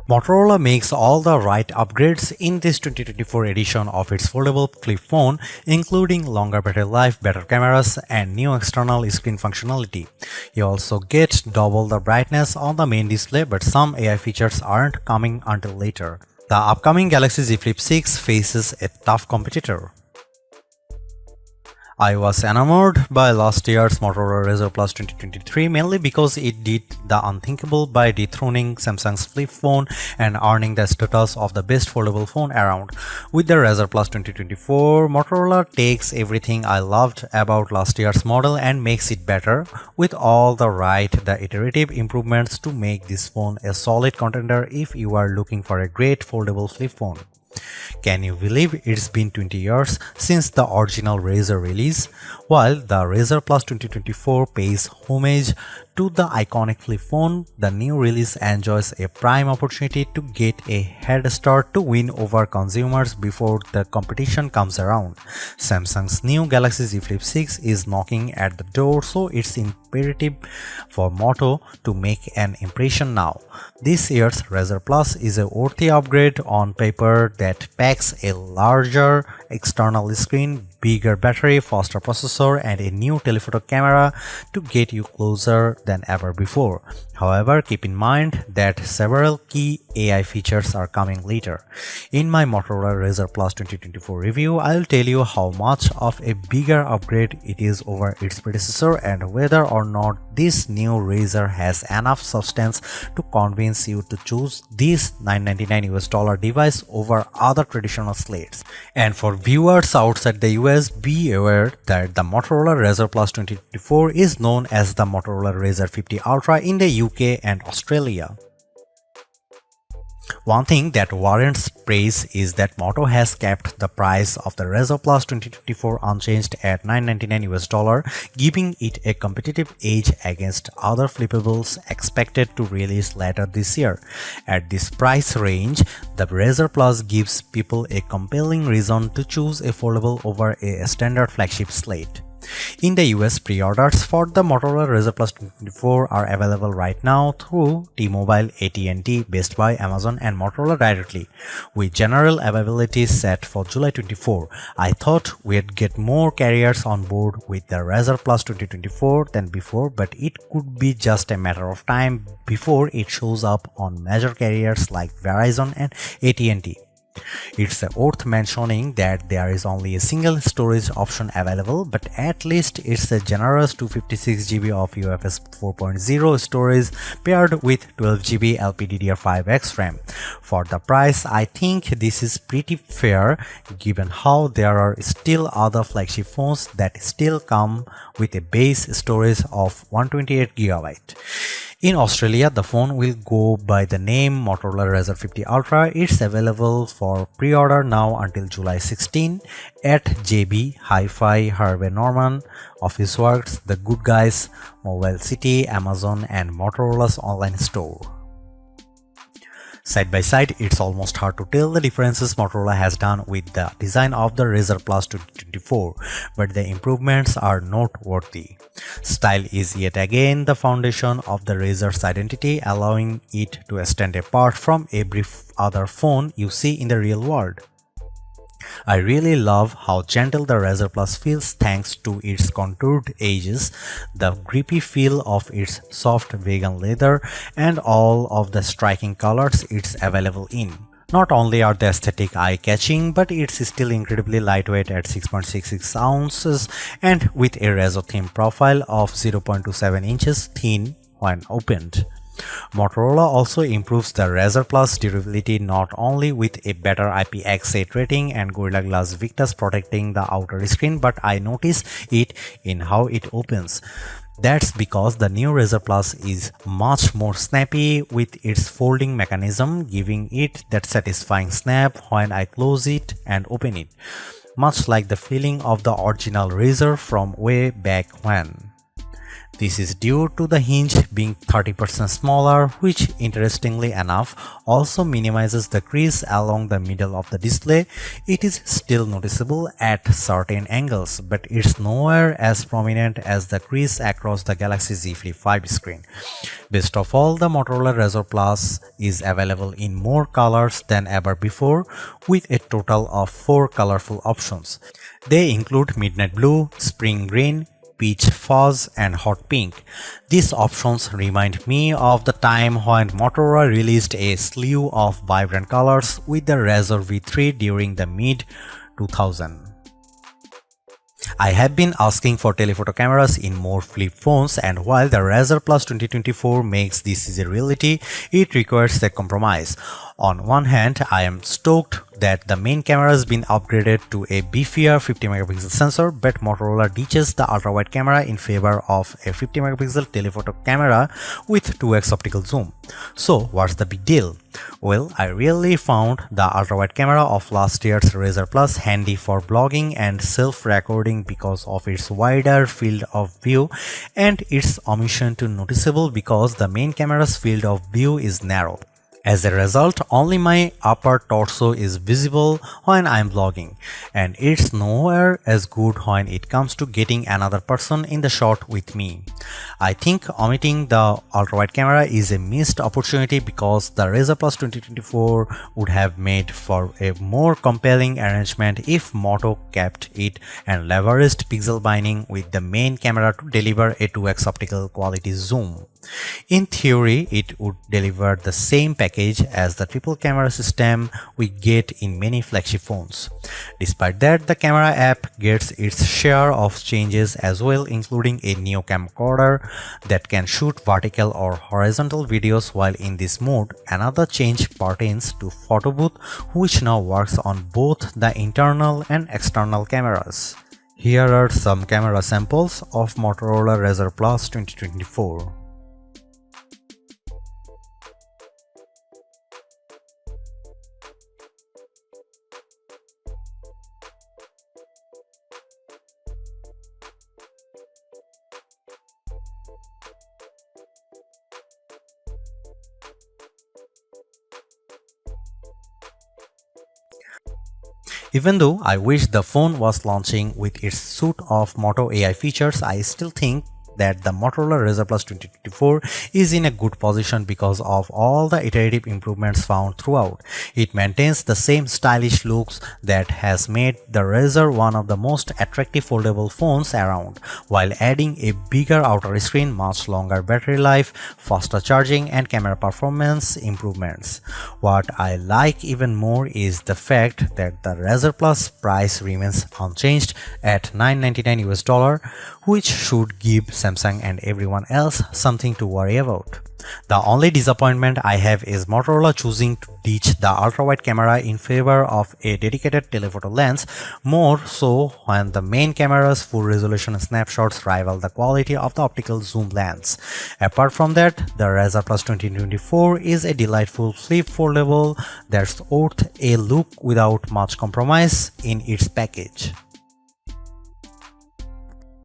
Motorola makes all the right upgrades in this 2024 edition of its foldable flip phone, including longer battery life, better cameras, and new external screen functionality. You also get double the brightness on the main display, but some AI features aren't coming until later. The upcoming Galaxy Z Flip 6 faces a tough competitor. I was enamored by last year's Motorola Razr Plus 2023 mainly because it did the unthinkable by dethroning Samsung's flip phone and earning the status of the best foldable phone around. With the Razr Plus 2024, Motorola takes everything I loved about last year's model and makes it better with all the iterative improvements to make this phone a solid contender if you are looking for a great foldable flip phone. Can you believe it's been 20 years since the original Razr release? While the Razr Plus 2024 pays homage to the iconic flip phone, the new release enjoys a prime opportunity to get a head start to win over consumers before the competition comes around. Samsung's new Galaxy Z Flip 6 is knocking at the door, so it's imperative for Moto to make an impression now. This year's Razr Plus is a worthy upgrade on paper that packs a larger external screen, bigger battery, faster processor, and a new telephoto camera to get you closer than ever before. However, keep in mind that several key AI features are coming later. In my Motorola Razr Plus 2024 review, I'll tell you how much of a bigger upgrade it is over its predecessor and whether or not this new Razr has enough substance to convince you to choose this $999 device over other traditional slates. And for viewers outside the US, be aware that the Motorola Razr Plus 2024 is known as the Motorola Razr 50 Ultra in the UK and Australia. One thing that warrants praise is that Moto has kept the price of the Razr Plus 2024 unchanged at $999, giving it a competitive edge against other flippables expected to release later this year. At this price range, the Razr Plus gives people a compelling reason to choose a foldable over a standard flagship slate. In the US, pre-orders for the Motorola Razr Plus 2024 are available right now through T-Mobile, AT&T, Best Buy, Amazon, and Motorola directly, with general availability set for July 24. I thought we'd get more carriers on board with the Razr Plus 2024 than before, but it could be just a matter of time before it shows up on major carriers like Verizon and AT&T. It's worth mentioning that there is only a single storage option available, but at least it's a generous 256GB of UFS 4.0 storage paired with 12GB LPDDR5X RAM. For the price, I think this is pretty fair given how there are still other flagship phones that still come with a base storage of 128GB. In Australia, the phone will go by the name Motorola Razr 50 Ultra. It's available for pre-order now until July 16 at JB, Hi-Fi, Harvey Norman, Officeworks, The Good Guys, Mobile City, Amazon, and Motorola's online store. Side by side, it's almost hard to tell the differences Motorola has done with the design of the Razr Plus 2024, but the improvements are noteworthy. Style is yet again the foundation of the Razr's identity, allowing it to stand apart from every other phone you see in the real world. I really love how gentle the Razr Plus feels thanks to its contoured edges, the grippy feel of its soft vegan leather, and all of the striking colors it's available in. Not only are the aesthetic eye-catching, but it's still incredibly lightweight at 6.66 ounces and with a Razr-themed profile of 0.27 inches thin when opened. Motorola also improves the Razr Plus durability not only with a better IPX8 rating and Gorilla Glass Victus protecting the outer screen, but I notice it in how it opens. That's because the new Razr Plus is much more snappy with its folding mechanism, giving it that satisfying snap when I close it and open it, much like the feeling of the original Razr from way back when. This is due to the hinge being 30% smaller, which interestingly enough also minimizes the crease along the middle of the display. It is still noticeable at certain angles, but it's nowhere as prominent as the crease across the Galaxy Z Flip 5 screen. Best of all, the Motorola Razr Plus is available in more colors than ever before, with a total of 4 colorful options. They include midnight blue, spring green, peach fuzz, and hot pink. These options remind me of the time when Motorola released a slew of vibrant colors with the Razr V3 during the mid-2000s. I have been asking for telephoto cameras in more flip phones, and while the Razr Plus 2024 makes this a reality, it requires a compromise. On one hand, I am stoked that the main camera has been upgraded to a beefier 50 megapixel sensor, but Motorola ditches the ultra-wide camera in favor of a 50 megapixel telephoto camera with 2x optical zoom. So what's the big deal? Well, I really found the ultra-wide camera of last year's Razr Plus handy for blogging and self-recording because of its wider field of view, and its omission to noticeable because the main camera's field of view is narrow. As a result, only my upper torso is visible when I am vlogging, and it's nowhere as good when it comes to getting another person in the shot with me. I think omitting the ultra-wide camera is a missed opportunity because the Razr Plus 2024 would have made for a more compelling arrangement if Moto kept it and leveraged pixel binding with the main camera to deliver a 2x optical quality zoom. In theory, it would deliver the same package as the triple camera system we get in many flagship phones. Despite that, the camera app gets its share of changes as well, including a new camcorder that can shoot vertical or horizontal videos while in this mode. Another change pertains to photo booth, which now works on both the internal and external cameras. Here are some camera samples of Motorola Razr Plus 2024. Even though I wish the phone was launching with its suite of Moto AI features, I still think that the Motorola Razr Plus 2024 is in a good position because of all the iterative improvements found throughout. It maintains the same stylish looks that has made the Razr one of the most attractive foldable phones around, while adding a bigger outer screen, much longer battery life, faster charging, and camera performance improvements. What I like even more is the fact that the Razr Plus price remains unchanged at $999, which should give Samsung and everyone else something to worry about. The only disappointment I have is Motorola choosing to ditch the ultra-wide camera in favor of a dedicated telephoto lens, more so when the main camera's full resolution snapshots rival the quality of the optical zoom lens. Apart from that, the Razr Plus 2024 is a delightful flip foldable that's worth a look without much compromise in its package.